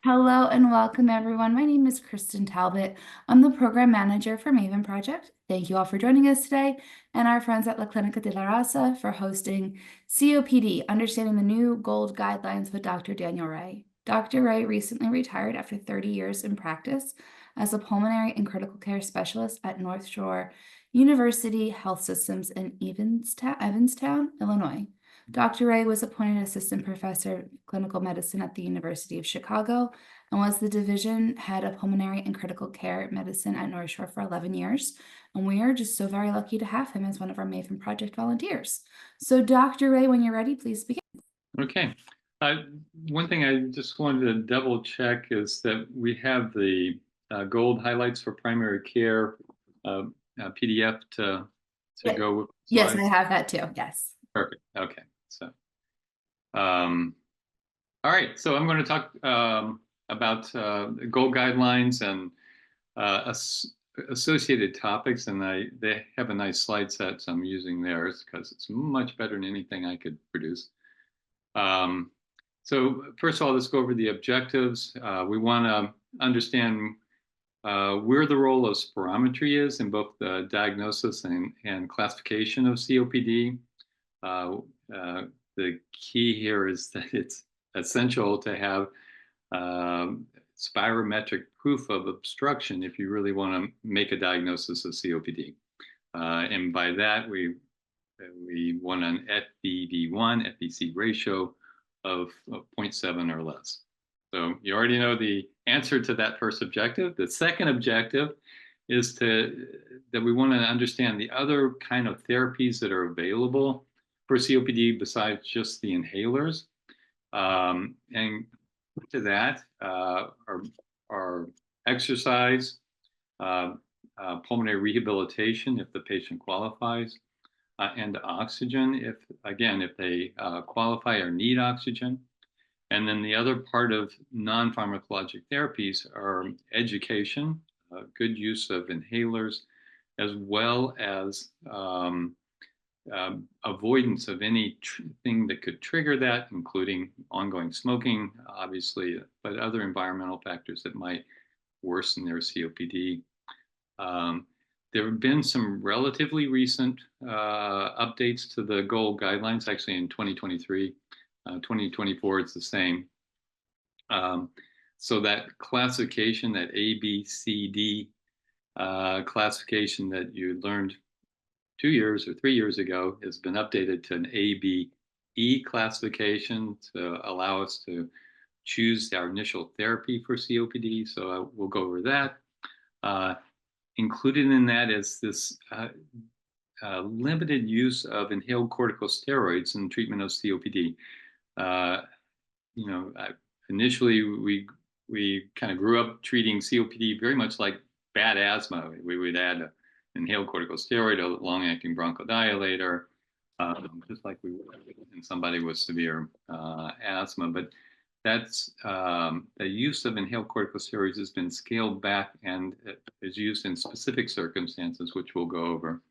Hello and welcome, everyone. My name is Kristen Talbot. I'm the program manager for MAVEN Project. Thank you all for joining us today, and our friends at La Clinica de la Raza for hosting COPD, Understanding the New Gold Guidelines with Dr. Daniel Ray. Dr. Ray recently retired after 30 years in practice as a pulmonary and critical care specialist at North Shore University Health Systems in Evanstown, Illinois. Dr. Ray was appointed assistant professor of clinical medicine at the University of Chicago and was the division head of pulmonary and critical care medicine at North Shore for 11 years. And we are just so very lucky to have him as one of our MAVEN Project volunteers. So Dr. Ray, when you're ready, please begin. Okay. One thing I just wanted to double check is that we have the gold highlights for primary care PDF to go with Yes, I slides. have that too. Yes. Perfect. Okay. So, all right. So I'm going to talk about gold guidelines and associated topics, and they have a nice slide set, so I'm using theirs because it's much better than anything I could produce. So first of all, let's go over the objectives. We want to understand where the role of spirometry is in both the diagnosis and classification of COPD. The key here is that it's essential to have spirometric proof of obstruction if you really want to make a diagnosis of COPD. And by that, we want an FEV1, FVC ratio of 0.7 or less. So you already know the answer to that first objective. The second objective is that we want to understand the other kind of therapies that are available for COPD besides just the inhalers. And to that are exercise, pulmonary rehabilitation if the patient qualifies, and oxygen if they qualify or need oxygen. And then the other part of non-pharmacologic therapies are education, good use of inhalers, as well as avoidance of anything that could trigger that, including ongoing smoking, obviously, but other environmental factors that might worsen their COPD. There have been some relatively recent updates to the GOLD guidelines, actually in 2023. 2024, it's the same. So that classification, that A, B, C, D classification that you learned 2 years or 3 years ago has been updated to an A, B, E classification to allow us to choose our initial therapy for COPD. So we'll go over that. Included in that is this limited use of inhaled corticosteroids in treatment of COPD. Initially we kind of grew up treating COPD very much like bad asthma. We would add an inhaled corticosteroid, a long-acting bronchodilator, just like we would in somebody with severe asthma. But that's the use of inhaled corticosteroids has been scaled back and is used in specific circumstances, which we'll go over.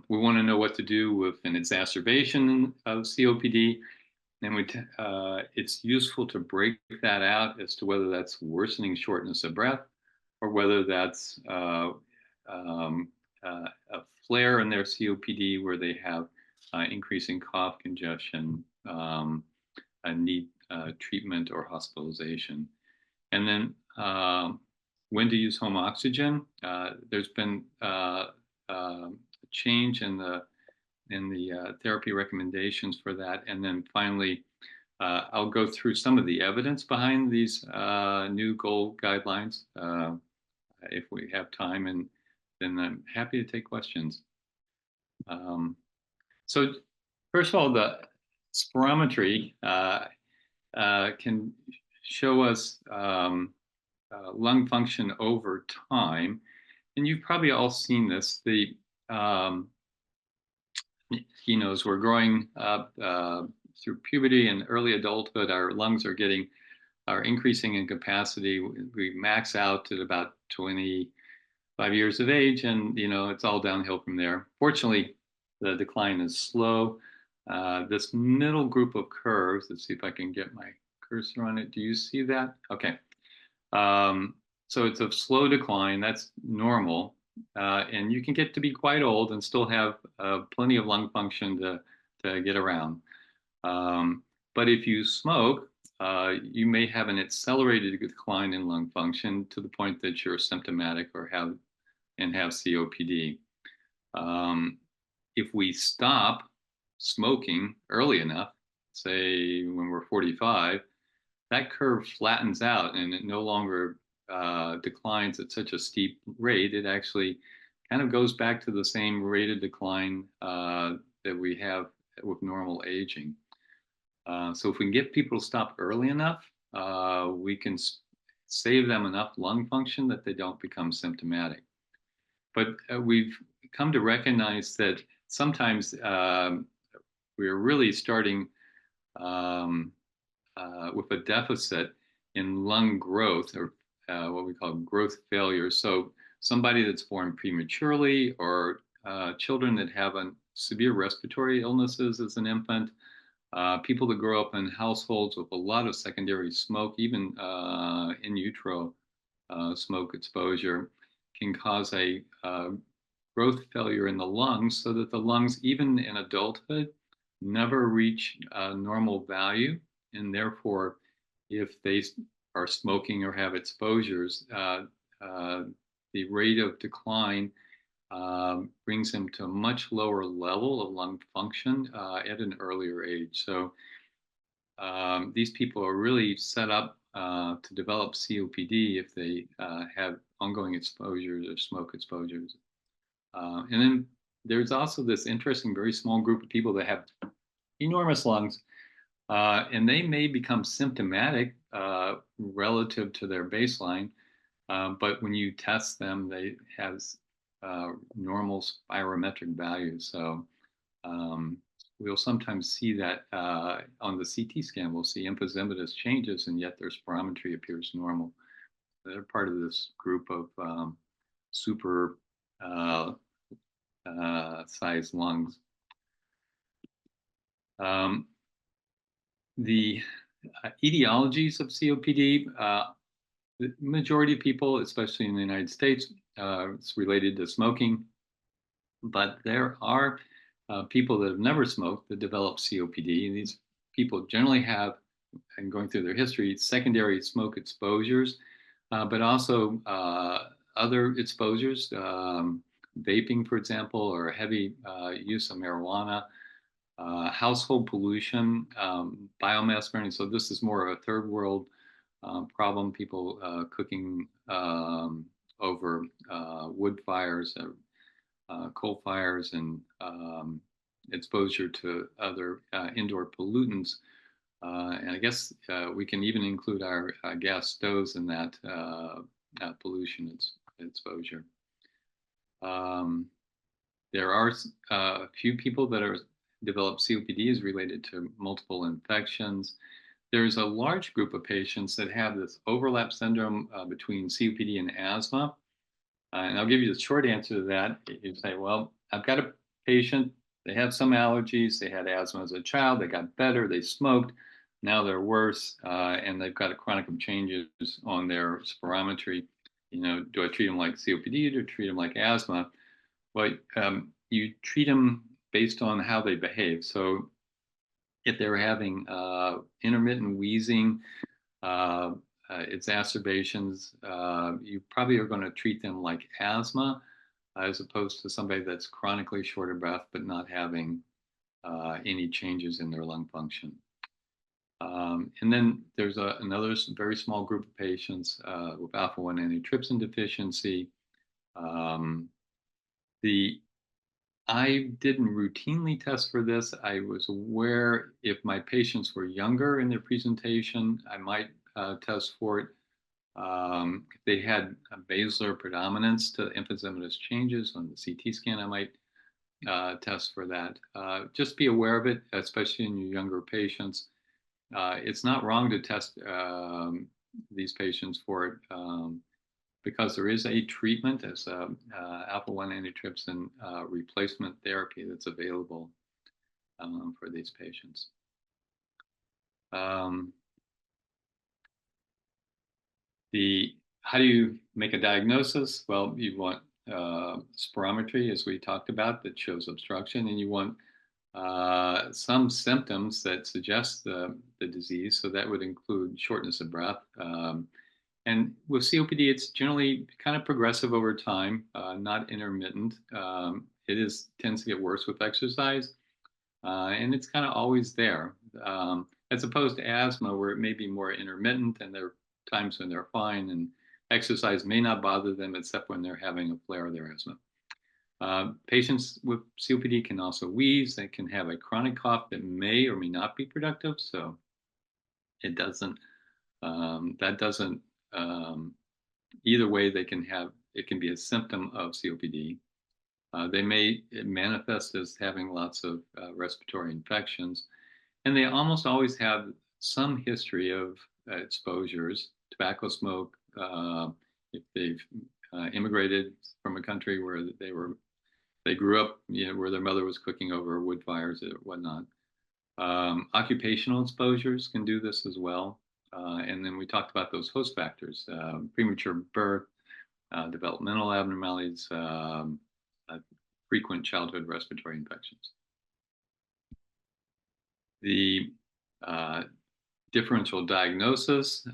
We want to know what to do with an exacerbation of COPD, and it's useful to break that out as to whether that's worsening shortness of breath or whether that's a flare in their COPD where they have increasing cough, congestion, need treatment or hospitalization. And then when to use home oxygen. There's been a change in the therapy recommendations for that. And then finally, I'll go through some of the evidence behind these new GOLD guidelines if we have time, and then I'm happy to take questions. So first of all, the spirometry can show us lung function over time. And you've probably all seen this. As we're growing up through puberty and early adulthood, our lungs are increasing in capacity. We max out at about 25 years of age, and it's all downhill from there. Fortunately, the decline is slow. This middle group of curves, let's see if I can get my cursor on it. Do you see that? Okay. So it's a slow decline. That's normal. And you can get to be quite old and still have plenty of lung function to get around. But if you smoke, you may have an accelerated decline in lung function to the point that you're symptomatic or have COPD. If we stop smoking early enough, say when we're 45, that curve flattens out and it no longer declines at such a steep rate. It actually kind of goes back to the same rate of decline that we have with normal aging. So if we can get people to stop early enough, we can save them enough lung function that they don't become symptomatic. But we've come to recognize that sometimes we're really starting with a deficit in lung growth, or what we call growth failure. So somebody that's born prematurely, or children that have severe respiratory illnesses as an infant, people that grow up in households with a lot of secondary smoke, even in utero smoke exposure, can cause a growth failure in the lungs, so that the lungs, even in adulthood, never reach a normal value. And therefore, if they are smoking or have exposures, the rate of decline brings them to a much lower level of lung function at an earlier age. So these people are really set up to develop COPD if they have ongoing exposures or smoke exposures. And then there's also this interesting, very small group of people that have enormous lungs, and they may become symptomatic relative to their baseline, but when you test them, they have normal spirometric values. So we'll sometimes see that on the CT scan, we'll see emphysema changes, and yet their spirometry appears normal. They're part of this group of super sized lungs. The etiologies of COPD, the majority of people, especially in the United States, it's related to smoking, but there are people that have never smoked that develop COPD, and these people generally have, and going through their history, secondary smoke exposures, but also other exposures, vaping, for example, or heavy use of marijuana, household pollution, biomass burning. So this is more of a third world problem, people cooking over wood fires, coal fires, and exposure to other indoor pollutants. And I guess we can even include our gas stoves in that pollution exposure. There are a few people that are develop COPD is related to multiple infections. There's a large group of patients that have this overlap syndrome between COPD and asthma. And I'll give you the short answer to that. You say, well, I've got a patient, they have some allergies, they had asthma as a child, they got better, they smoked, now they're worse, and they've got a chronic changes on their spirometry. You know, do I treat them like COPD, or do I treat them like asthma? Well, you treat them based on how they behave. So if they're having intermittent wheezing, exacerbations, you probably are going to treat them like asthma, as opposed to somebody that's chronically short of breath but not having any changes in their lung function. And then there's another very small group of patients with alpha-1 antitrypsin deficiency. I didn't routinely test for this. I was aware if my patients were younger in their presentation, I might test for it. If they had a basilar predominance to emphysematous changes on the CT scan, I might test for that. Just be aware of it, especially in your younger patients. It's not wrong to test these patients for it, because there is a treatment as alpha-1 antitrypsin replacement therapy that's available for these patients. How do you make a diagnosis? Well, you want spirometry, as we talked about, that shows obstruction, and you want some symptoms that suggest the disease. So that would include shortness of breath. And with COPD, it's generally kind of progressive over time, not intermittent. It tends to get worse with exercise, and it's kind of always there, as opposed to asthma, where it may be more intermittent, and there are times when they're fine, and exercise may not bother them except when they're having a flare of their asthma. Patients with COPD can also wheeze. They can have a chronic cough that may or may not be productive. So it doesn't, that doesn't, either way, it can be a symptom of COPD. They may manifest as having lots of respiratory infections, and they almost always have some history of exposures, tobacco smoke, if they've immigrated from a country where they grew up, where their mother was cooking over wood fires or whatnot. Occupational exposures can do this as well. And then we talked about those host factors, premature birth, developmental abnormalities, frequent childhood respiratory infections. The differential diagnosis,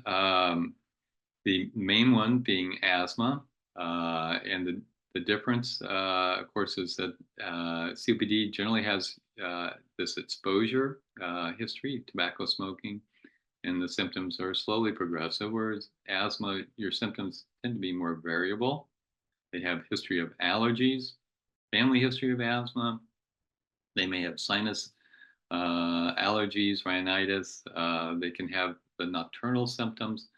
the main one being asthma, and the difference, of course, is that COPD generally has this exposure history, tobacco smoking, and the symptoms are slowly progressive, whereas asthma, your symptoms tend to be more variable. They have history of allergies, family history of asthma. They may have sinus allergies, rhinitis. They can have the nocturnal symptoms.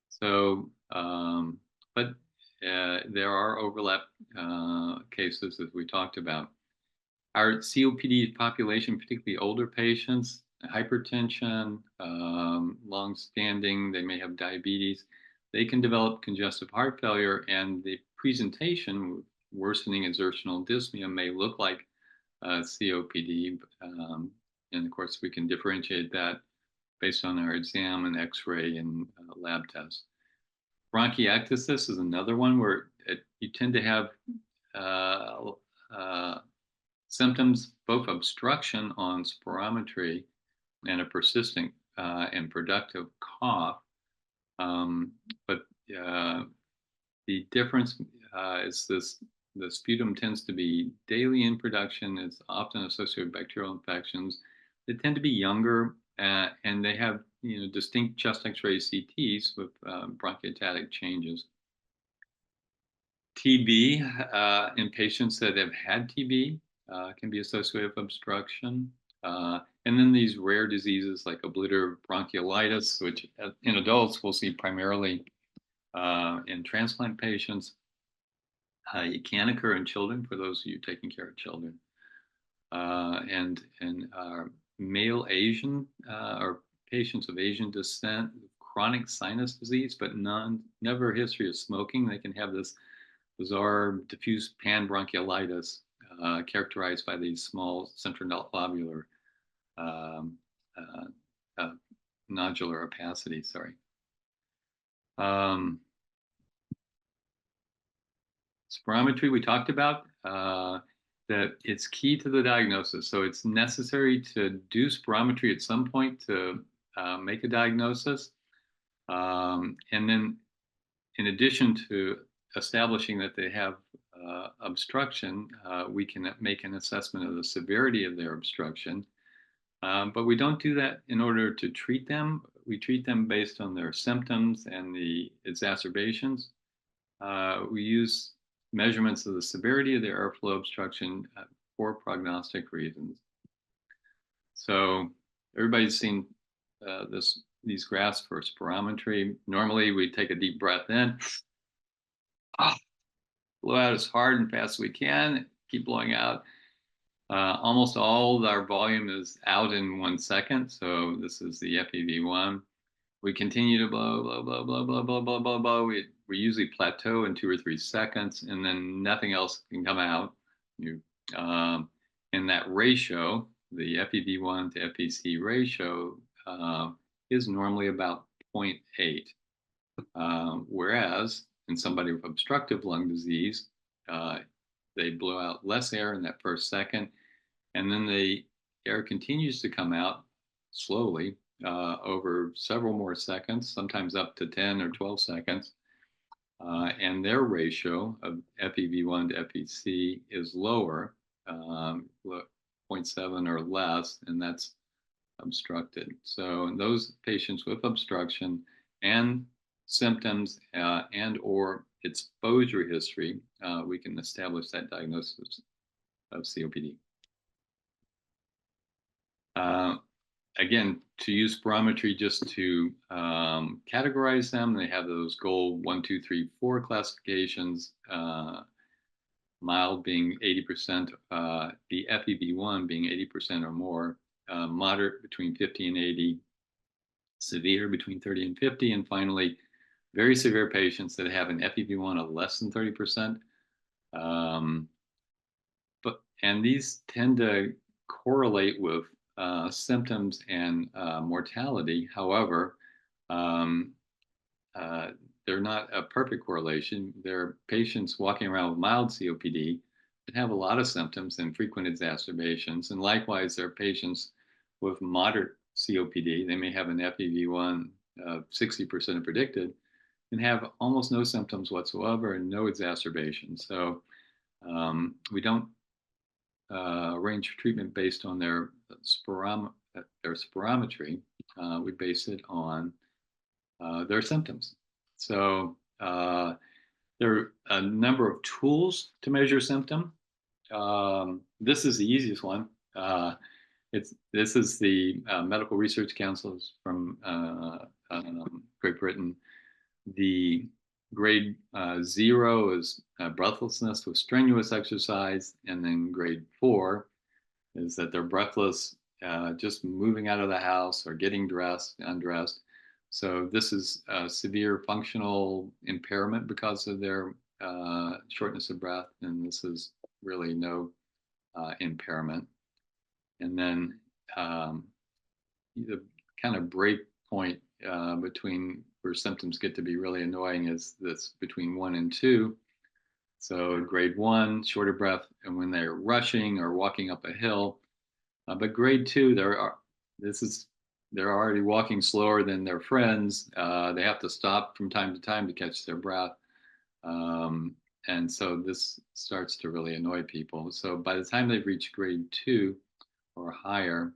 So, but there are overlap cases, as we talked about. Our COPD population, particularly older patients, hypertension, long-standing, they may have diabetes. They can develop congestive heart failure, and the presentation, worsening exertional dyspnea, may look like COPD. And of course, we can differentiate that based on our exam and X-ray and lab tests. Bronchiectasis is another one where you tend to have symptoms, both obstruction on spirometry and a persistent and productive cough. But the difference is the sputum tends to be daily in production. It's often associated with bacterial infections. They tend to be younger, and they have distinct chest X-ray CTs with bronchiectatic changes. TB in patients that have had TB can be associated with obstruction. And then these rare diseases like obliterative bronchiolitis, which in adults we'll see primarily in transplant patients. It can occur in children, for those of you taking care of children. And male Asian or patients of Asian descent, chronic sinus disease, but never a history of smoking. They can have this bizarre diffuse panbronchiolitis characterized by these small centrilobular nodular opacity. Spirometry, we talked about that it's key to the diagnosis. So it's necessary to do spirometry at some point to make a diagnosis. And then in addition to establishing that they have obstruction, we can make an assessment of the severity of their obstruction. But we don't do that in order to treat them. We treat them based on their symptoms and the exacerbations. We use measurements of the severity of their airflow obstruction for prognostic reasons. So everybody's seen these graphs for spirometry. Normally we take a deep breath in, blow out as hard and fast as we can, keep blowing out. Almost all of our volume is out in 1 second. So this is the FEV1. We continue to blow, blow, blow, blow, blow, blow, blow, blow, blow. We usually plateau in 2 or 3 seconds, and then nothing else can come out. And that ratio, the FEV1 to FVC ratio, is normally about 0.8. Whereas in somebody with obstructive lung disease, uh, they blow out less air in that first second, and then the air continues to come out slowly over several more seconds, sometimes up to 10 or 12 seconds. And their ratio of FEV1 to FEC is lower, 0.7 or less, and that's obstructed. So in those patients with obstruction and symptoms and or exposure history, we can establish that diagnosis of COPD. Again, to use spirometry just to categorize them, they have those goal 1, 2, 3, 4 classifications. Mild being 80%, the FEV1 being 80% or more, moderate between 50 and 80, severe between 30 and 50, and finally, very severe patients that have an FEV1 of less than 30%. And these tend to correlate with symptoms and mortality. However, they're not a perfect correlation. There are patients walking around with mild COPD that have a lot of symptoms and frequent exacerbations. And likewise, there are patients with moderate COPD. They may have an FEV1 of 60% predicted and have almost no symptoms whatsoever and no exacerbations. So we don't arrange treatment based on their spirometry. We base it on their symptoms. So there are a number of tools to measure symptom. This is the easiest one. This is the Medical Research Councils from Great Britain. The grade 0 is breathlessness with strenuous exercise, and then grade 4 is that they're breathless, just moving out of the house or getting dressed, undressed. So this is severe functional impairment because of their shortness of breath, and this is really no impairment. And then the kind of break point between where symptoms get to be really annoying is this between 1 and 2. So grade 1, shorter breath, and when they're rushing or walking up a hill. But grade 2, they're already walking slower than their friends. They have to stop from time to time to catch their breath. And so this starts to really annoy people. So by the time they've reached grade 2 or higher,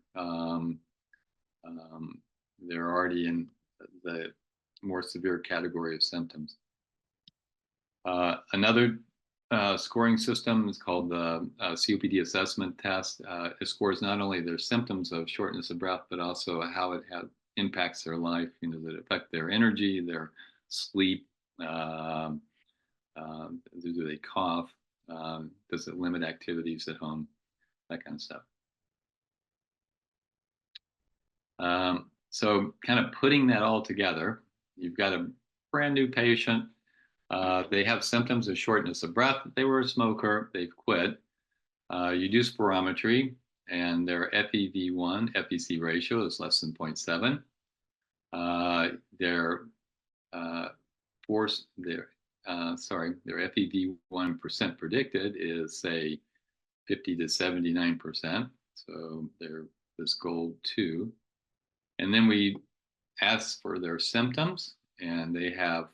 they're already in the more severe category of symptoms. Another scoring system is called the COPD assessment test. It scores not only their symptoms of shortness of breath, but also how it impacts their life. Does it affect their energy, their sleep? Do they cough? Does it limit activities at home? That kind of stuff. So kind of putting that all together, you've got a brand new patient. They have symptoms of shortness of breath. They were a smoker. They've quit. You do spirometry, and their FEV1, FEC ratio is less than 0.7. Their FEV1% predicted is, say, 50 to 79%. So they're this gold 2. And then we ask for their symptoms, and they have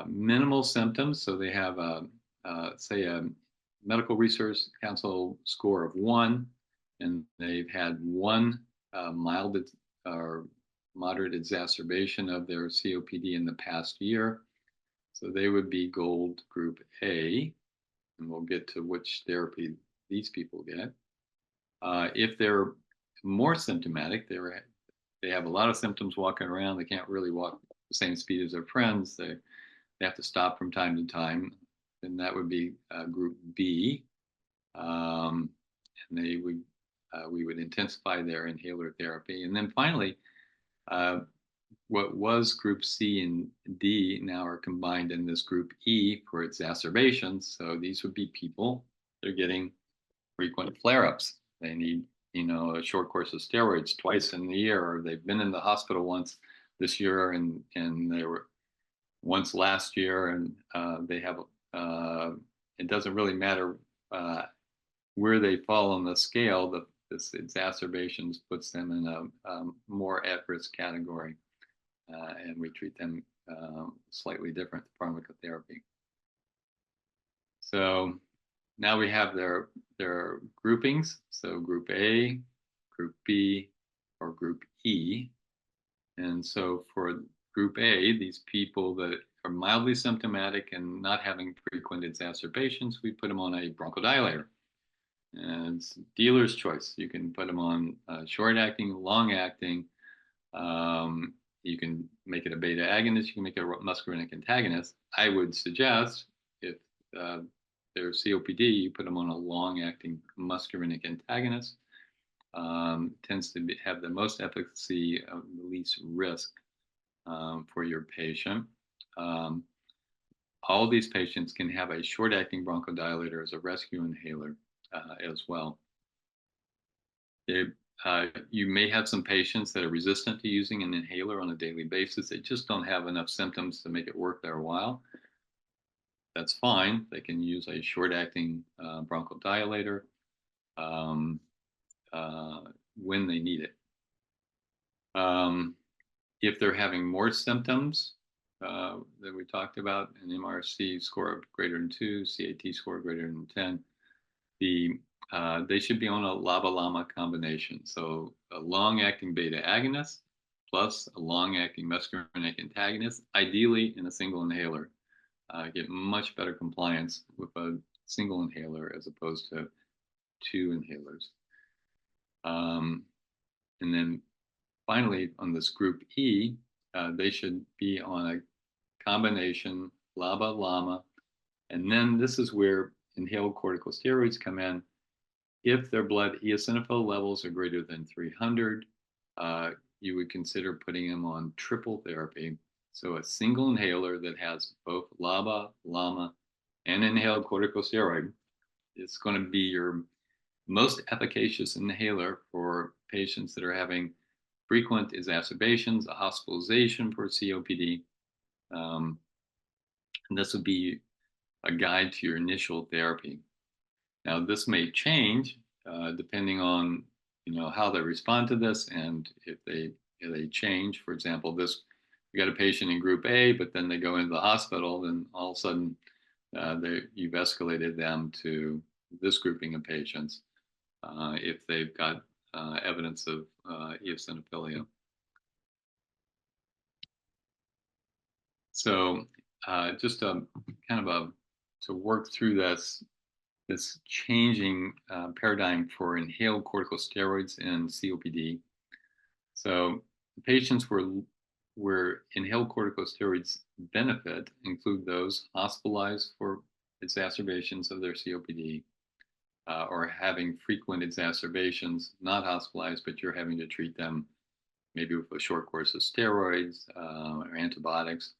minimal symptoms. So they have, say, a Medical Research Council score of 1, and they've had 1 mild or moderate exacerbation of their COPD in the past year. So they would be gold group A, and we'll get to which therapy these people get. If they're more symptomatic, they have a lot of symptoms walking around. They can't really walk the same speed as their friends. They have to stop from time to time, and that would be group B. And we would intensify their inhaler therapy. And then finally, what was group C and D now are combined in this group E for exacerbations. So these would be people that are getting frequent flare-ups. They need a short course of steroids twice in the year, or they've been in the hospital once this year, and they were once last year, and they have. It doesn't really matter where they fall on the scale. This exacerbations puts them in a more at-risk category, and we treat them slightly different pharmacotherapy. So now we have their groupings. So group A, group B, or group E. And so for group A, these people that are mildly symptomatic and not having frequent exacerbations, we put them on a bronchodilator. And it's dealer's choice. You can put them on short-acting, long-acting. You can make it a beta agonist. You can make it a muscarinic antagonist. I would suggest if there's COPD, you put them on a long-acting muscarinic antagonist. Tends to have the most efficacy, the least risk for your patient. All of these patients can have a short-acting bronchodilator as a rescue inhaler as well. You may have some patients that are resistant to using an inhaler on a daily basis. They just don't have enough symptoms to make it worth their while. That's fine. They can use a short-acting bronchodilator when they need it. If they're having more symptoms that we talked about, an MRC score of greater than 2, CAT score greater than 10, they should be on a LABA-LAMA combination. So a long-acting beta agonist plus a long-acting muscarinic antagonist, ideally in a single inhaler. Get much better compliance with a single inhaler as opposed to 2 inhalers. And then finally, on this group E, they should be on a combination LABA-LAMA. And then this is where inhaled corticosteroids come in. If their blood eosinophil levels are greater than 300, you would consider putting them on triple therapy. So a single inhaler that has both LABA, LAMA, and inhaled corticosteroid is going to be your most efficacious inhaler for patients that are having frequent exacerbations, a hospitalization for COPD. And this would be a guide to your initial therapy. Now, this may change depending on how they respond to this, and if they change. For example, you got a patient in Group A, but then they go into the hospital, then all of a sudden you've escalated them to this grouping of patients if they've got evidence of eosinophilia. So just to work through this changing paradigm for inhaled corticosteroids and COPD. So the patients where inhaled corticosteroids benefit include those hospitalized for exacerbations of their COPD or having frequent exacerbations, not hospitalized, but you're having to treat them maybe with a short course of steroids or antibiotics.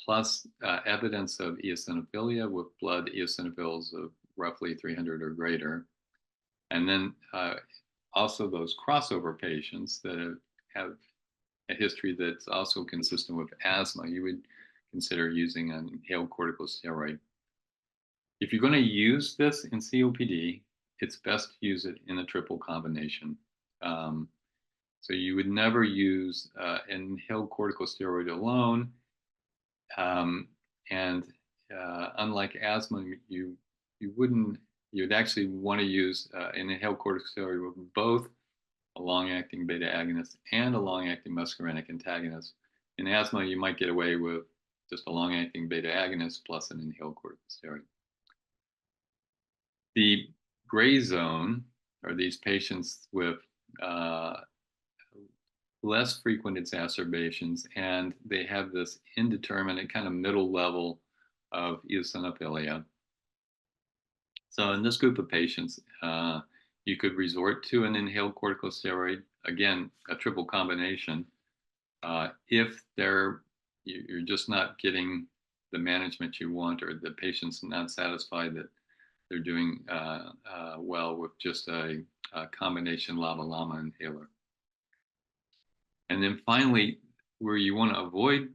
Plus evidence of eosinophilia with blood eosinophils of roughly 300 or greater. And then also those crossover patients that have a history that's also consistent with asthma, you would consider using an inhaled corticosteroid. If you're going to use this in COPD, it's best to use it in a triple combination. So you would never use an inhaled corticosteroid alone. And unlike asthma, you'd actually want to use an inhaled corticosteroid with both a long-acting beta agonist and a long-acting muscarinic antagonist. In asthma, you might get away with just a long-acting beta agonist plus an inhaled corticosteroid. The gray zone are these patients with less frequent exacerbations, and they have this indeterminate kind of middle level of eosinophilia. So in this group of patients, you could resort to an inhaled corticosteroid, again, a triple combination, if you're just not getting the management you want, or the patient's not satisfied that they're doing well with just a combination LABA-LAMA inhaler. And then finally, where you want to avoid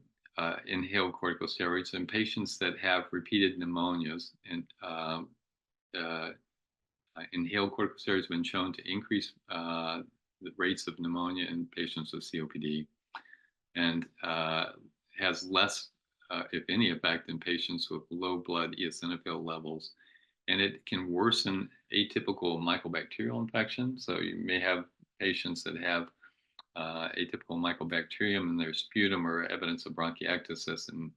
inhaled corticosteroids in patients that have repeated pneumonias, and uh, inhaled corticosteroids have been shown to increase the rates of pneumonia in patients with COPD, and has less, if any, effect in patients with low blood eosinophil levels. And it can worsen atypical mycobacterial infection. So you may have patients that have atypical mycobacterium in their sputum or evidence of bronchiectasis and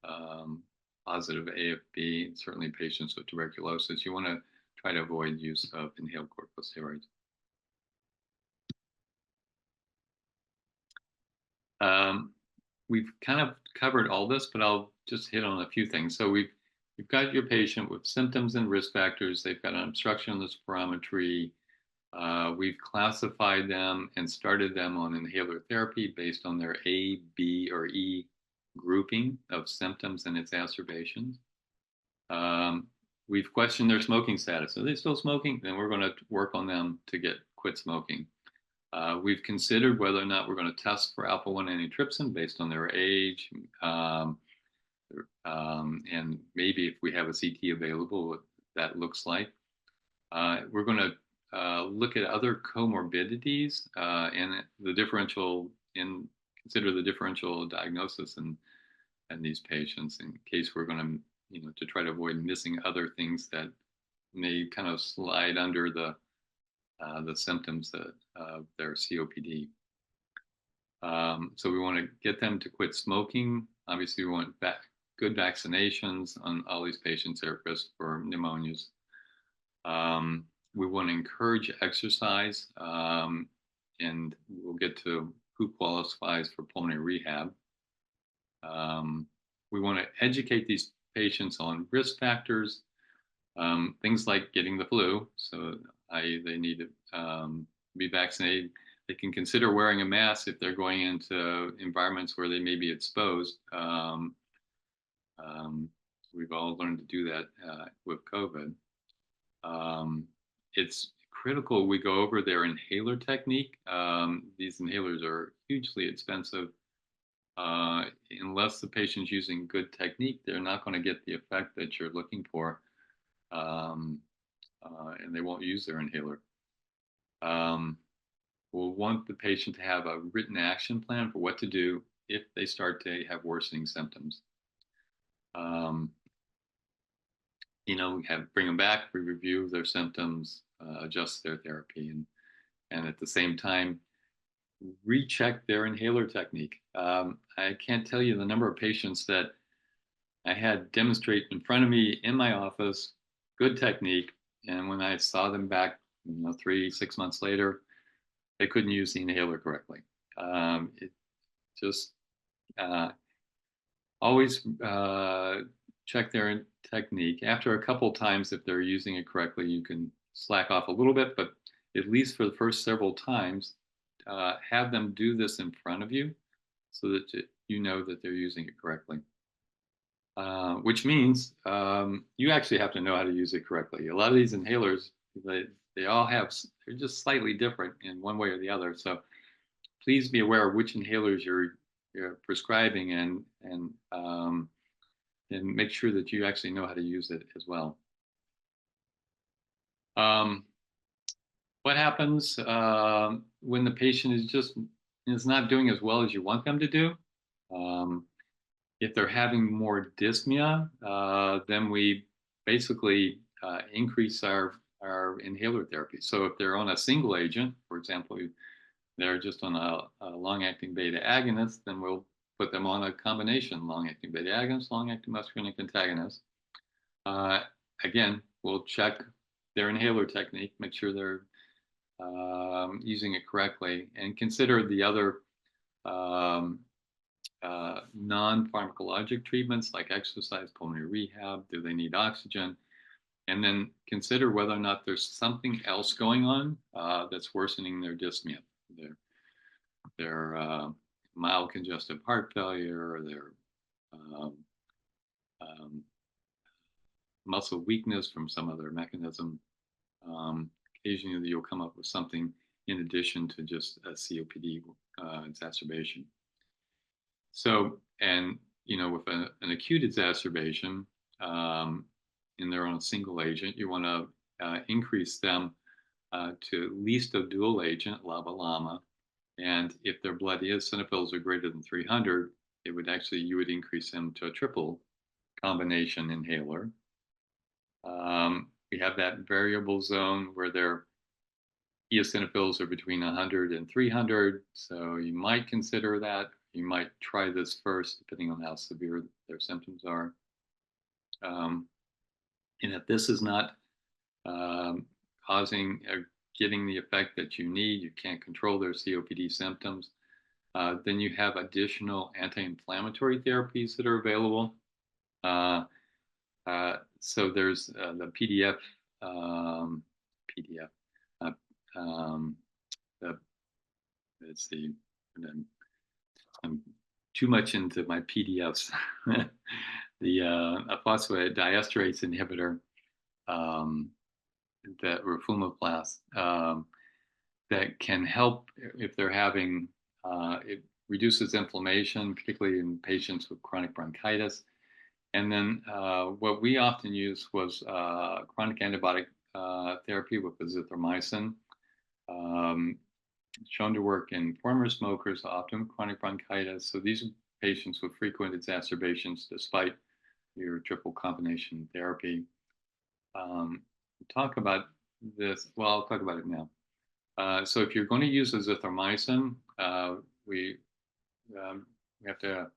um, positive AFB, certainly patients with tuberculosis. You want to try to avoid use of inhaled corticosteroids. Um, we've kind of covered all this, but I'll just hit on a few things. So you've got your patient with symptoms and risk factors. They've got an obstruction of the spirometry. We've classified them and started them on inhaler therapy based on their A, B, or E grouping of symptoms and exacerbations. We've questioned their smoking status. Are they still smoking? Then we're going to work on them to quit smoking. We've considered whether or not we're going to test for alpha-1 antitrypsin based on their age, and maybe if we have a CT available, what that looks like. We're going to look at other comorbidities and consider the differential diagnosis in these patients in case we're going to, to try to avoid missing other things that may kind of slide under the symptoms of their COPD. So we want to get them to quit smoking. Obviously, we want good vaccinations on all these patients that are at risk for pneumonias. We want to encourage exercise, and we'll get to who qualifies for pulmonary rehab. We want to educate these patients on risk factors, things like getting the flu. So they need to be vaccinated. They can consider wearing a mask if they're going into environments where they may be exposed. We've all learned to do that with COVID. It's critical we go over their inhaler technique. These inhalers are hugely expensive. Unless the patient's using good technique, they're not going to get the effect that you're looking for, and they won't use their inhaler. We'll want the patient to have a written action plan for what to do if they start to have worsening symptoms. Bring them back, we review their symptoms, adjust their therapy, and at the same time, recheck their inhaler technique. I can't tell you the number of patients that I had demonstrate in front of me in my office, good technique, and when I saw them back, 3-6 months later, they couldn't use the inhaler correctly. It just always check their technique. After a couple times, if they're using it correctly, you can slack off a little bit, but at least for the first several times, have them do this in front of you so that you know that they're using it correctly. Which means you actually have to know how to use it correctly. A lot of these inhalers, they all they're just slightly different in one way or the other. So please be aware of which inhalers you're prescribing and make sure that you actually know how to use it as well. What happens when the patient is not doing as well as you want them to do? If they're having more dyspnea, then we basically increase our inhaler therapy. So if they're on a single agent, for example, they're just on a long-acting beta agonist, then we'll put them on a combination long-acting beta agonist, long-acting muscarinic antagonist. Again, we'll check their inhaler technique, make sure they're using it correctly, and consider the other non-pharmacologic treatments like exercise, pulmonary rehab. Do they need oxygen? And then consider whether or not there's something else going on that's worsening their dyspnea, their mild congestive heart failure, or their muscle weakness from some other mechanism. Occasionally you'll come up with something in addition to just a COPD exacerbation. So, and with an acute exacerbation, um, and they're on a single agent, you want to increase them to at least a dual agent, LABA/LAMA. And if their blood eosinophils are greater than 300, you would increase them to a triple combination inhaler. We have that variable zone where their eosinophils are between 100 and 300. So you might consider that. You might try this first, depending on how severe their symptoms are. And if this is not um, causing or getting the effect that you need, you can't control their COPD symptoms, then you have additional anti-inflammatory therapies that are available. So there's the PDF, uh, um, the, let's see, I'm too much into my PDFs. The a phosphodiesterase inhibitor, um, that roflumilast, that can help if they're having, it reduces inflammation, particularly in patients with chronic bronchitis. And then what we often use was chronic antibiotic therapy with azithromycin, um, shown to work in former smokers, often with chronic bronchitis. So these are patients with frequent exacerbations despite your triple combination therapy. Talk about this. Well, I'll talk about it now. So if you're going to use azithromycin, we we have to.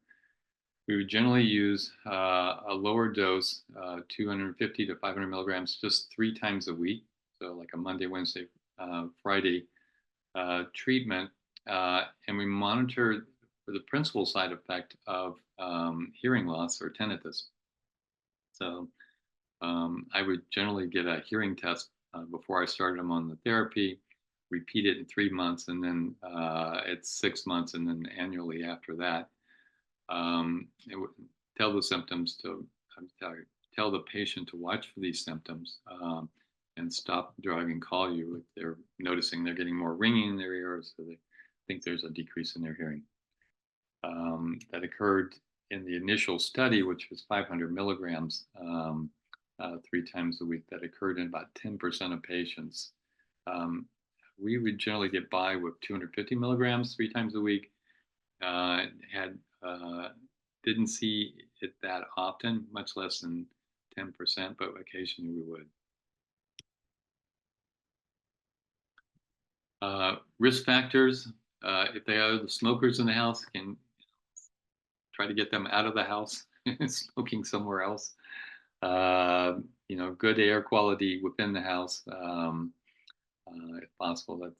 We would generally use a lower dose, 250 to 500 milligrams, just 3 times a week. So like a Monday, Wednesday, Friday treatment, and we monitor for the principal side effect of hearing loss or tinnitus. So I would generally get a hearing test before I started them on the therapy, repeat it in 3 months, and then at 6 months, and then annually after that. It would tell the symptoms to tell the patient to watch for these symptoms, and stop drug and call you if they're noticing they're getting more ringing in their ears, so they think there's a decrease in their hearing. That occurred in the initial study, which was 500 milligrams 3 times a week. That occurred in about 10% of patients. We would generally get by with 250 milligrams 3 times a week. Didn't see it that often, much less than 10%, but occasionally we would. Risk factors, if they are the smokers in the house, can try to get them out of the house, smoking somewhere else. Good air quality within the house, if possible.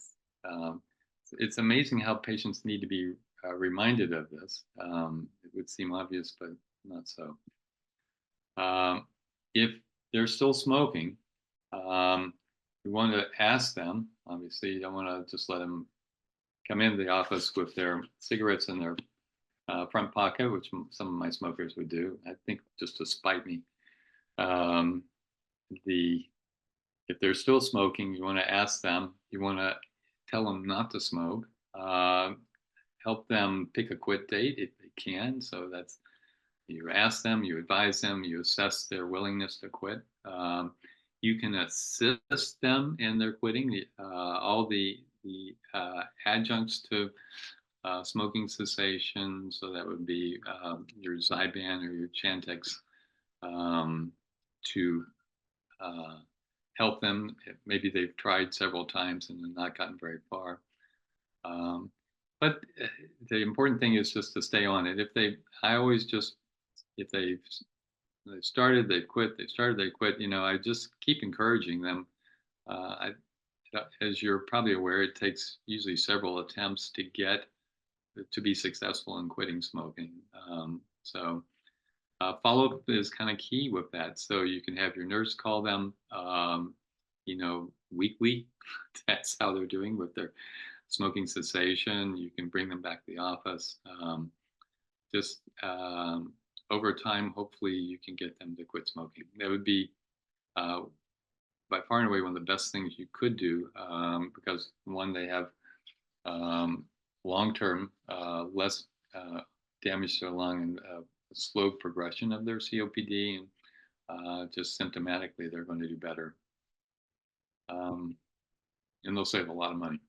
It's amazing how patients need to be reminded of this. It would seem obvious, but not so. If they're still smoking, we want to ask them. Obviously, you don't want to just let them come into the office with their cigarettes in their front pocket, which some of my smokers would do, I think, just to spite me. If they're still smoking, you want to ask them. You want to tell them not to smoke. Help them pick a quit date if they can. So that's, you ask them, you advise them, you assess their willingness to quit. You can assist them in their quitting. All the adjuncts to smoking cessation, so that would be your Zyban or your Chantix, to help them. Maybe they've tried several times and not gotten very far. But the important thing is just to stay on it. If they've started, they've quit, they started, they quit, I just keep encouraging them. As you're probably aware, it takes usually several attempts to be successful in quitting smoking. So follow-up is kind of key with that. So you can have your nurse call them, weekly. That's how they're doing with their smoking cessation. You can bring them back to the office. Over time, hopefully you can get them to quit smoking. That would be by far and away one of the best things you could do, because one, they have long-term less damage to the lung and slow progression of their COPD, and just symptomatically they're going to do better, and they'll save a lot of money.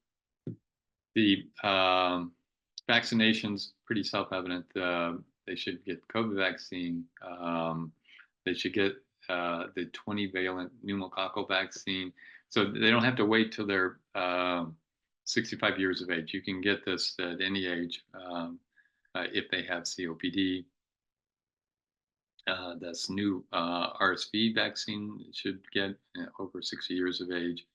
The vaccinations, pretty self-evident. They should get COVID vaccine. They should get the 20-valent pneumococcal vaccine. So they don't have to wait till they're 65 years of age. You can get this at any age if they have COPD. This new RSV vaccine should get over 60 years of age.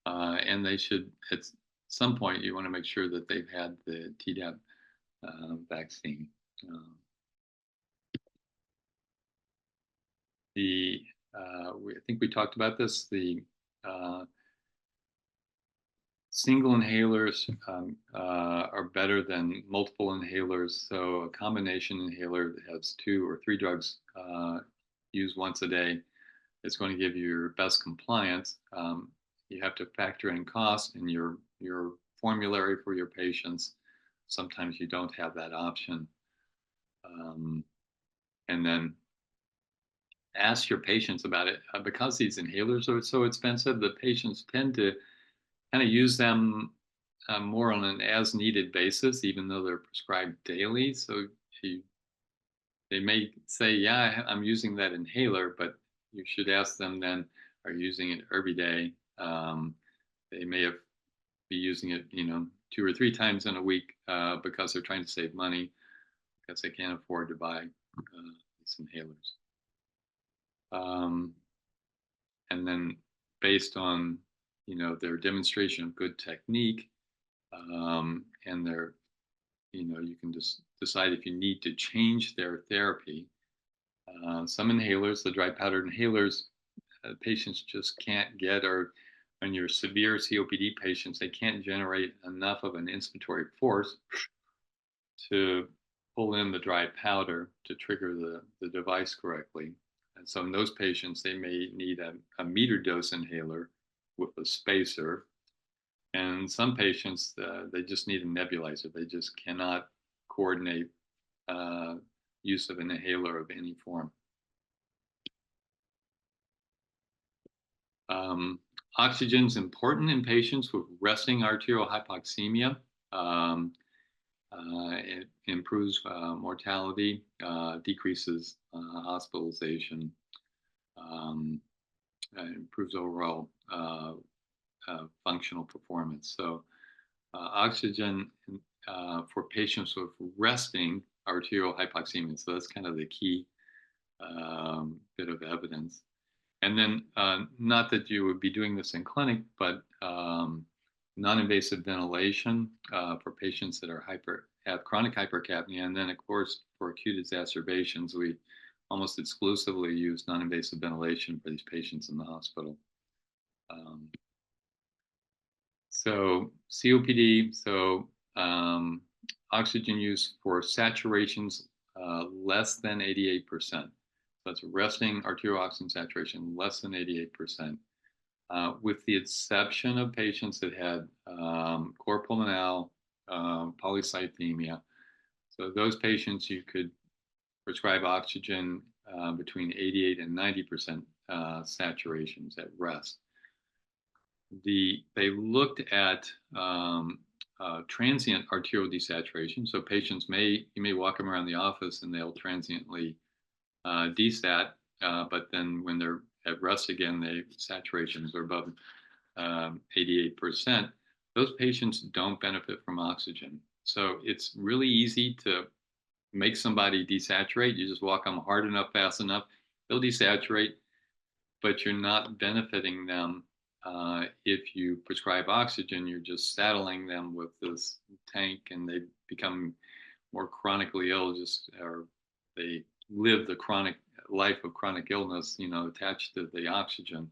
And they should, at some point, you want to make sure that they've had the Tdap vaccine. I think we talked about this. The single inhalers are better than multiple inhalers. So a combination inhaler that has 2 or 3 drugs used once a day is going to give you your best compliance. You have to factor in cost in your formulary for your patients. Sometimes you don't have that option. And then ask your patients about it. Because these inhalers are so expensive, the patients tend to kind of use them more on an as-needed basis, even though they're prescribed daily. So they may say, yeah, I'm using that inhaler, but you should ask them then, are you using it every day? They may be using it, 2 or 3 times in a week because they're trying to save money because they can't afford to buy these inhalers. And then based on, their demonstration of good technique and their, you can just decide if you need to change their therapy. Some inhalers, the dry powder inhalers, patients just can't get, or when you're severe COPD patients, they can't generate enough of an inspiratory force to pull in the dry powder to trigger the device correctly. And so in those patients, they may need a meter dose inhaler with a spacer. And some patients, they just need a nebulizer. They just cannot coordinate use of an inhaler of any form. Oxygen is important in patients with resting arterial hypoxemia. It improves mortality, decreases hospitalization, improves overall functional performance. So oxygen for patients with resting arterial hypoxemia. So that's kind of the key bit of evidence. And then not that you would be doing this in clinic, but non-invasive ventilation for patients that have chronic hypercapnia. And then, of course, for acute exacerbations, we almost exclusively use non-invasive ventilation for these patients in the hospital. So COPD, oxygen use for saturations less than 88%. That's resting arterial oxygen saturation less than 88%. With the exception of patients that had cor pulmonale, polycythemia. So those patients, you could prescribe oxygen between 88 and 90% saturations at rest. They looked at transient arterial desaturation. So patients you may walk them around the office and they'll transiently desat, but then when they're at rest again, the saturations are above 88%. Those patients don't benefit from oxygen. So it's really easy to make somebody desaturate. You just walk them hard enough, fast enough, they'll desaturate, but you're not benefiting them. If you prescribe oxygen, you're just saddling them with this tank and they become more chronically ill, or they live the chronic life of chronic illness, attached to the oxygen,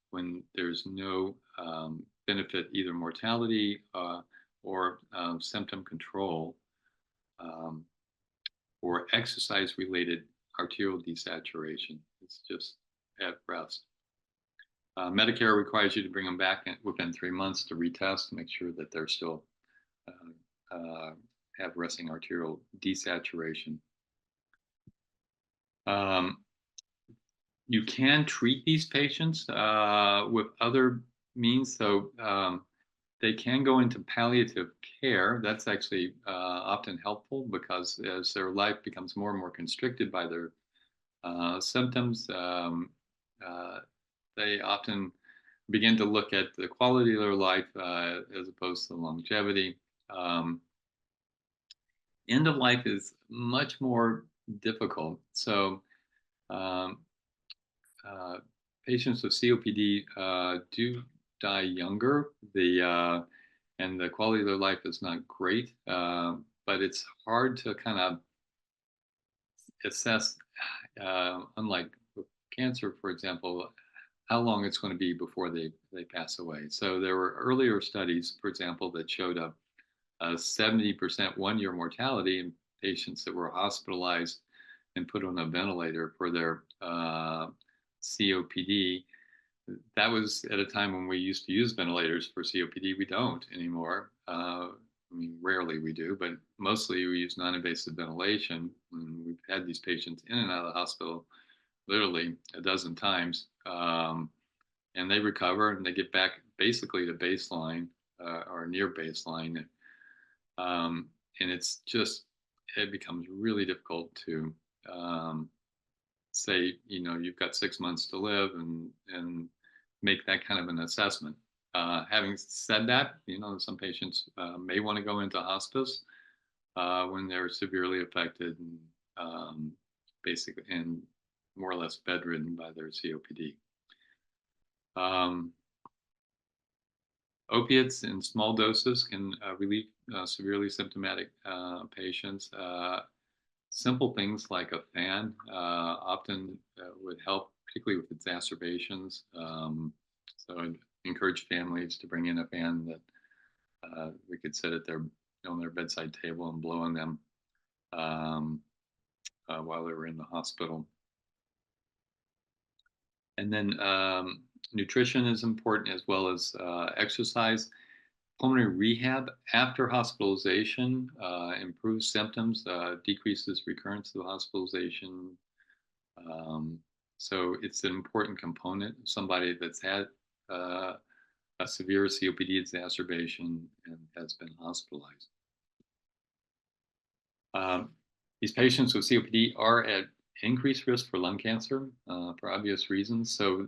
when there's no benefit, either mortality or symptom control or exercise-related arterial desaturation. It's just at rest. Medicare requires you to bring them back within 3 months to retest to make sure that they're still have resting arterial desaturation. You can treat these patients with other means. So they can go into palliative care. That's actually often helpful because as their life becomes more and more constricted by their symptoms, they often begin to look at the quality of their life as opposed to longevity. End of life is much more difficult. So um, patients with COPD do die younger. And the quality of their life is not great, but it's hard to kind of assess, unlike with cancer, for example, how long it's going to be before they pass away. So there were earlier studies, for example, that showed a 70% 1-year mortality in patients that were hospitalized and put on a ventilator for their COPD. That was at a time when we used to use ventilators for COPD. We don't anymore. I mean, rarely we do, but mostly we use non-invasive ventilation. And we've had these patients in and out of the hospital literally a dozen times, and they recover and they get back basically to baseline or near baseline. And it becomes really difficult to say, you've got 6 months to live and make that kind of an assessment. Having said that, some patients may want to go into hospice when they're severely affected and basically and more or less bedridden by their COPD. Opiates in small doses can relieve severely symptomatic patients. Simple things like a fan often would help, particularly with exacerbations. So I'd encourage families to bring in a fan that we could sit at on their bedside table and blow on them while they were in the hospital. And then nutrition is important as well as exercise. Pulmonary rehab after hospitalization improves symptoms, decreases recurrence of hospitalization. So it's an important component. Somebody that's had a severe COPD exacerbation and has been hospitalized. These patients with COPD are at increased risk for lung cancer for obvious reasons. So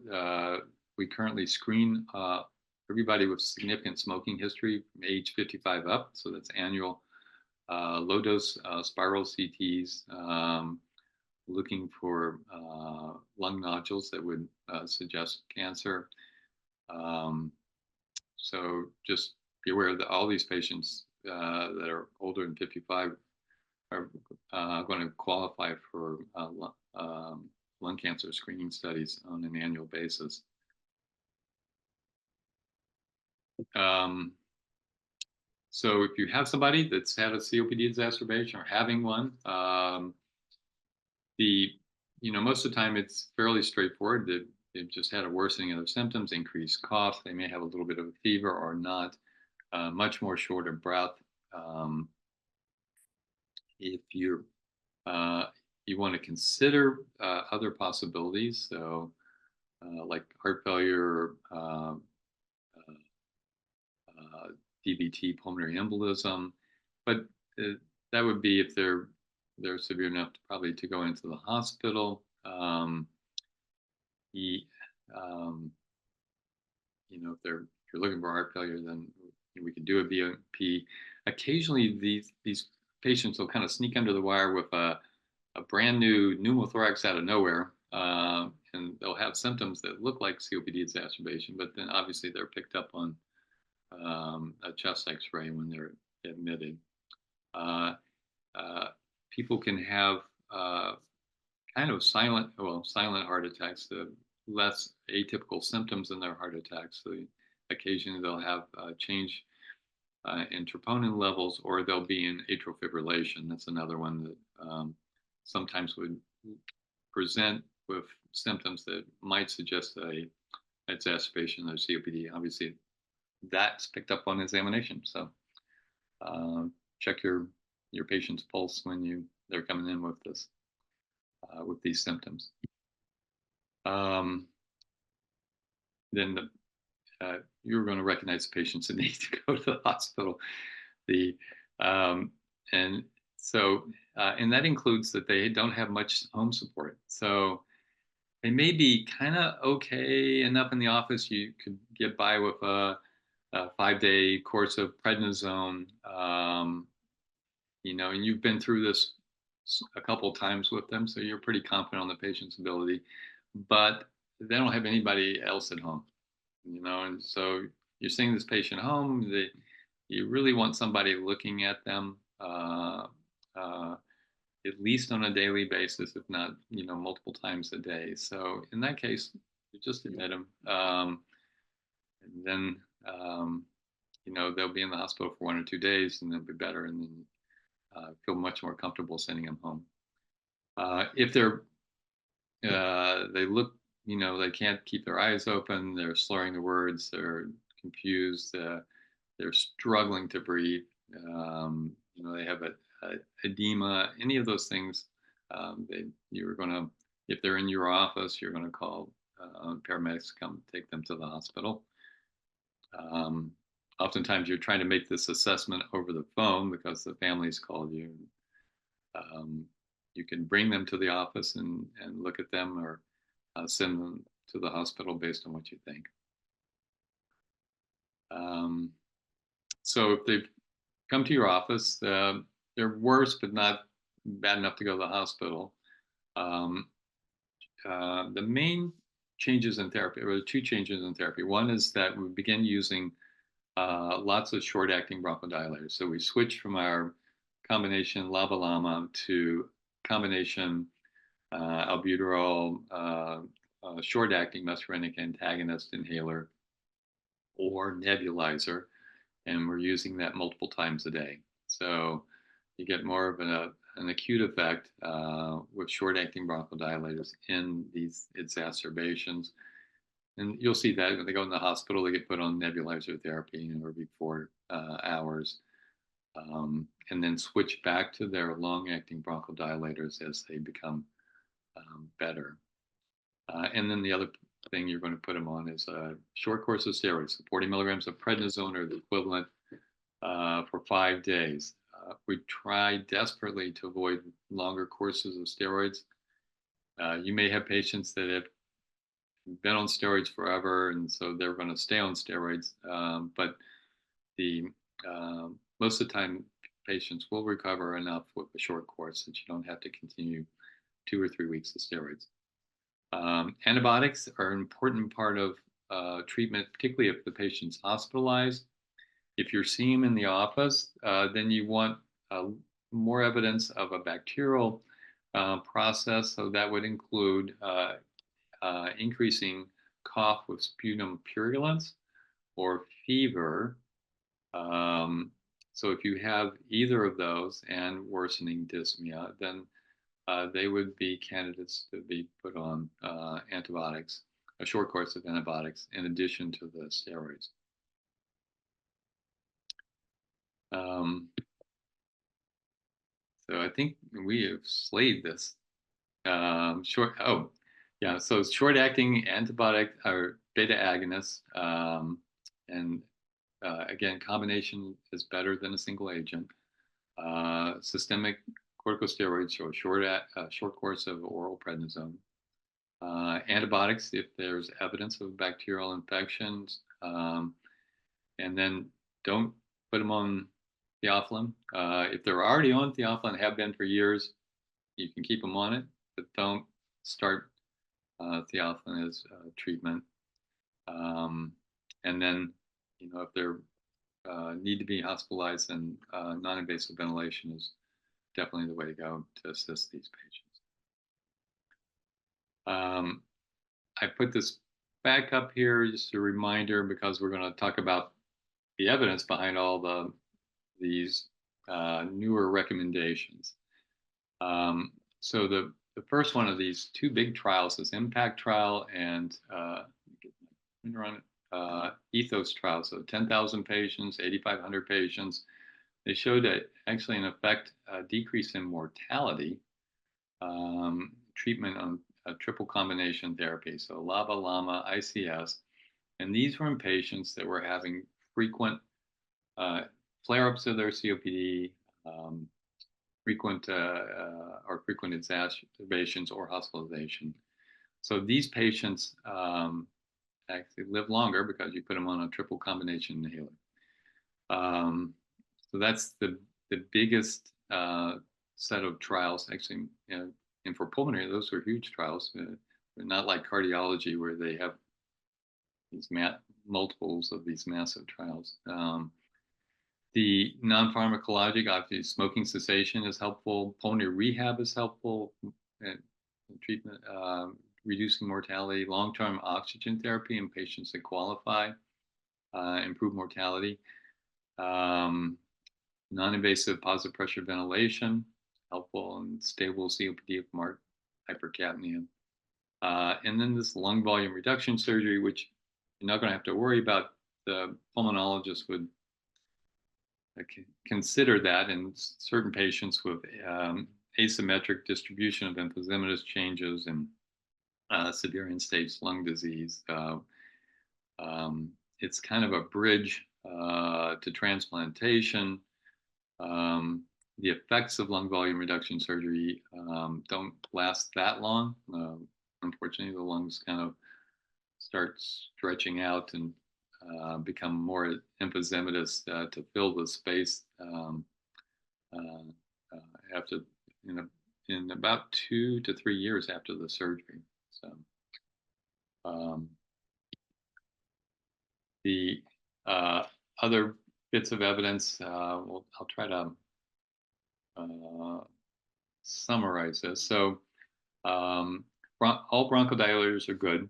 we currently screen everybody with significant smoking history from age 55 up. So that's annual low dose spiral CTs looking for lung nodules that would suggest cancer. So just be aware that all these patients that are older than 55 are going to qualify for lung cancer screening studies on an annual basis. So if you have somebody that's had a COPD exacerbation or having one, most of the time it's fairly straightforward. They've just had a worsening of their symptoms, increased cough. They may have a little bit of a fever or not, much more short of breath. If you want to consider other possibilities, so like heart failure, DVT, pulmonary embolism, but that would be if they're severe enough to probably to go into the hospital. If you're looking for heart failure, then we could do a BMP. Occasionally, these patients will kind of sneak under the wire with a brand new pneumothorax out of nowhere, and they'll have symptoms that look like COPD exacerbation, but then obviously they're picked up on a chest X-ray when they're admitted. People can have kind of silent heart attacks, the less atypical symptoms in their heart attacks. So occasionally they'll have change in troponin levels, or they'll be in atrial fibrillation. That's another one that sometimes would present with symptoms that might suggest a exacerbation of COPD. Obviously, that's picked up on examination. So check your patient's pulse when they're coming in with these symptoms. Then you're going to recognize the patients that need to go to the hospital. The and so and that includes that they don't have much home support. So they may be kind of okay enough in the office. You could get by with a 5-day course of prednisone, and you've been through this a couple of times with them, so you're pretty confident on the patient's ability. But they don't have anybody else at home, and so you're sending this patient home. You really want somebody looking at them at least on a daily basis, if not, multiple times a day. So in that case, you just admit them, and then they'll be in the hospital for 1 or 2 days, and they'll be better, and then feel much more comfortable sending them home. If they look, they can't keep their eyes open, they're slurring the words, they're confused, they're struggling to breathe, they have a edema, any of those things, you're going to, if they're in your office, you're going to call paramedics to come take them to the hospital. Oftentimes you're trying to make this assessment over the phone because the family's called you. You can bring them to the office and look at them, or send them to the hospital based on what you think. So if they've come to your office, they're worse, but not bad enough to go to the hospital. The main changes in therapy, or the two changes in therapy. One is that we begin using lots of short-acting bronchodilators. So we switch from our combination LABA/LAMA to combination albuterol short-acting muscarinic antagonist inhaler or nebulizer, and we're using that multiple times a day. So you get more of an acute effect with short-acting bronchodilators in these exacerbations. And you'll see that when they go in the hospital, they get put on nebulizer therapy every 4 hours, and then switch back to their long-acting bronchodilators as they become better. And then the other thing you're going to put them on is a short course of steroids. 40 milligrams of prednisone or the equivalent for 5 days. We try desperately to avoid longer courses of steroids. You may have patients that have been on steroids forever, and so they're going to stay on steroids. But most of the time, patients will recover enough with a short course that you don't have to continue 2 or 3 weeks of steroids. Antibiotics are an important part of treatment, particularly if the patient's hospitalized. If you're seeing them in the office, then you want more evidence of a bacterial process. So that would include increasing cough with sputum purulence or fever. So if you have either of those and worsening dyspnea, then they would be candidates to be put on antibiotics, a short course of antibiotics, in addition to the steroids. So I think we have slayed this. So short-acting antibiotic or beta agonists, and again, combination is better than a single agent. Systemic corticosteroids, so a short course of oral prednisone. Antibiotics if there's evidence of bacterial infections, and then don't put them on theophylline. If they're already on theophylline, have been for years, you can keep them on it, but don't start theophylline as treatment. And then, if they're need to be hospitalized, then non-invasive ventilation is definitely the way to go to assist these patients. I put this back up here just a reminder because we're going to talk about the evidence behind all these newer recommendations. So the first one of these two big trials is IMPACT trial and run ethos trial, so 10,000 patients, 8,500 patients. They showed that actually an effect, decrease in mortality, treatment on a triple combination therapy, so LABA, LAMA, ICS, and these were in patients that were having frequent flare-ups of their COPD, um, frequent exacerbations or hospitalization. So these patients actually live longer because you put them on a triple combination inhaler. So that's the biggest set of trials, actually, and for pulmonary, those are huge trials. They're not like cardiology where they have these multiples of these massive trials. The non-pharmacologic, obviously, smoking cessation is helpful. Pulmonary rehab is helpful. Treatment, reducing mortality. Long-term oxygen therapy in patients that qualify, improve mortality. Non-invasive positive pressure ventilation, helpful in stable COPD from hypercapnia. And then this lung volume reduction surgery, which you're not going to have to worry about. The pulmonologist would consider that in certain patients with asymmetric distribution of emphysematous changes and severe end-stage lung disease. It's kind of a bridge to transplantation. The effects of lung volume reduction surgery don't last that long. Unfortunately, the lungs kind of start stretching out and become more emphysematous to fill the space after in about 2 to 3 years after the surgery. So the other bits of evidence, I'll try to summarize this. So all bronchodilators are good,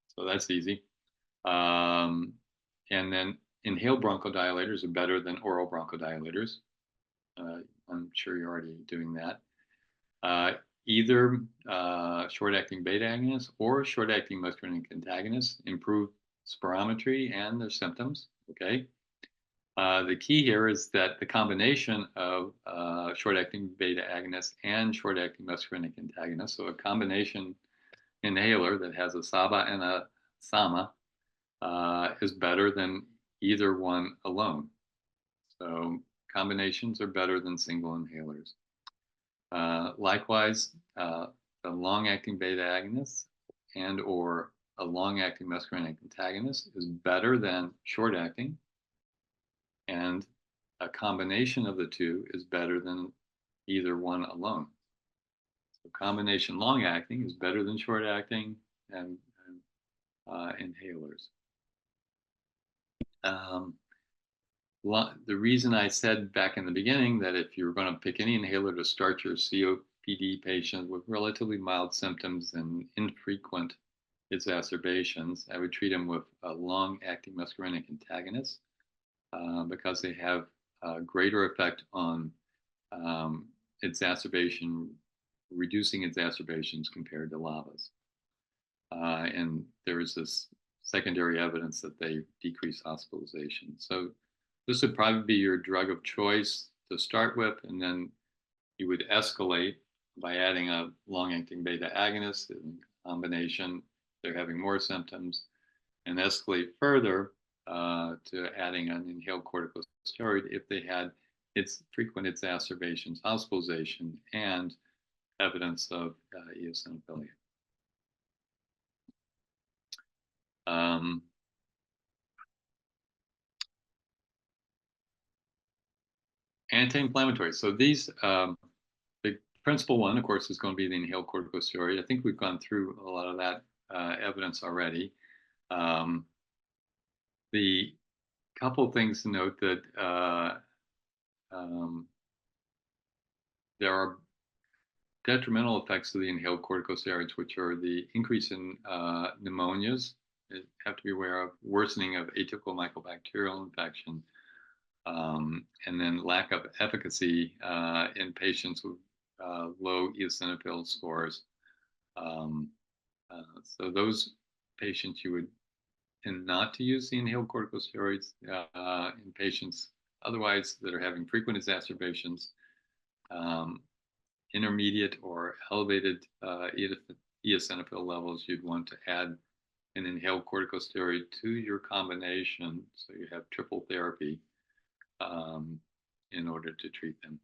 so that's easy. And then inhaled bronchodilators are better than oral bronchodilators. I'm sure you're already doing that. Either short-acting beta agonists or short-acting muscarinic antagonists improve spirometry and their symptoms. Okay. The key here is that the combination of short-acting beta agonists and short-acting muscarinic antagonists, so a combination inhaler that has a SABA and a SAMA, is better than either one alone. So combinations are better than single inhalers. Likewise, the long-acting beta agonist and or a long-acting muscarinic antagonist is better than short-acting, and a combination of the two is better than either one alone. So combination long-acting is better than short-acting and inhalers. The reason I said back in the beginning that if you're going to pick any inhaler to start your COPD patient with relatively mild symptoms and infrequent exacerbations, I would treat them with a long-acting muscarinic antagonist because they have a greater effect on reducing exacerbations compared to LABAs. And there is this secondary evidence that they decrease hospitalization. So this would probably be your drug of choice to start with, and then you would escalate by adding a long-acting beta agonist in combination. They're having more symptoms, and escalate further to adding an inhaled corticosteroid if they had its frequent exacerbations, hospitalization, and evidence of eosinophilia. Anti-inflammatory. So these, the principal one, of course, is going to be the inhaled corticosteroid. I think we've gone through a lot of that evidence already. The couple of things to note that there are detrimental effects of the inhaled corticosteroids, which are the increase in pneumonias. You have to be aware of worsening of atypical mycobacterial infection, and then lack of efficacy in patients with low eosinophil scores. So those patients you would and not to use the inhaled corticosteroids in patients otherwise that are having frequent exacerbations, um, intermediate or elevated eosinophil levels. You'd want to add an inhaled corticosteroid to your combination, so you have triple therapy in order to treat them.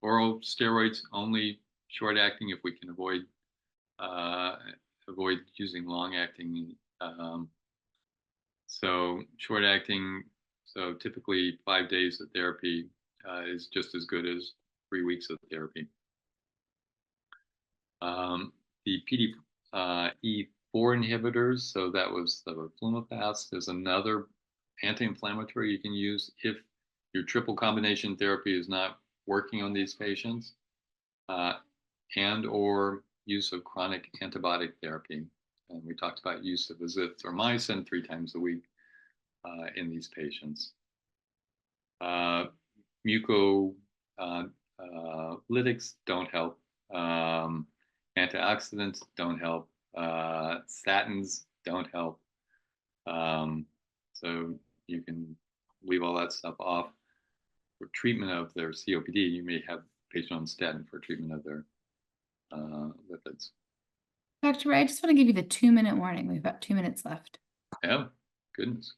Oral steroids only short acting if we can avoid using long acting. So short acting, so typically 5 days of therapy is just as good as 3 weeks of therapy. The PDE4 inhibitors, so that was the Pulmonology. There's another anti-inflammatory you can use if your triple combination therapy is not working on these patients, and or use of chronic antibiotic therapy. And we talked about use of azithromycin 3 times a week in these patients. Mucolytics don't help. Antioxidants don't help. Statins don't help. So you can leave all that stuff off. For treatment of their COPD, you may have a patient on statin for treatment of their lipids. Dr. Ray, I just want to give you the 2-minute warning. We've got 2 minutes left. Oh, goodness.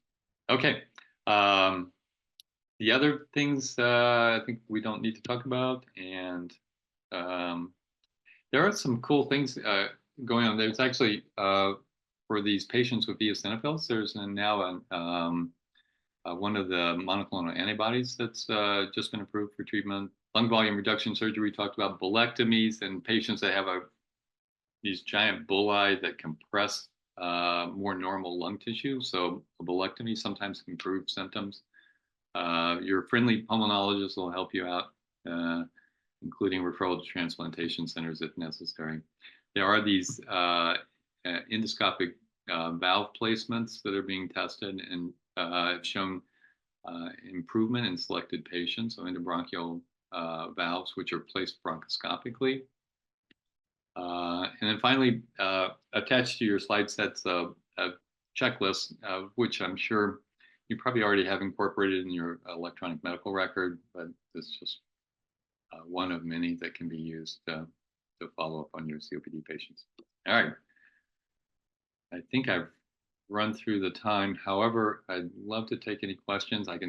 Okay. The other things I think we don't need to talk about, and there are some cool things going on. There's actually, for these patients with eosinophils, there's now one of the monoclonal antibodies that's just been approved for treatment. Lung volume reduction surgery, we talked about bulectomies and patients that have these giant bulli that compress more normal lung tissue. So a bulectomy sometimes can improve symptoms. Your friendly pulmonologist will help you out, including referral to transplantation centers if necessary. There are these endoscopic valve placements that are being tested and have shown improvement in selected patients, so endobronchial valves, which are placed bronchoscopically. And then finally, attached to your slide set's a checklist, which I'm sure you probably already have incorporated in your electronic medical record, but it's just one of many that can be used to follow up on your COPD patients. All right. I think I've run through the time. However, I'd love to take any questions. I can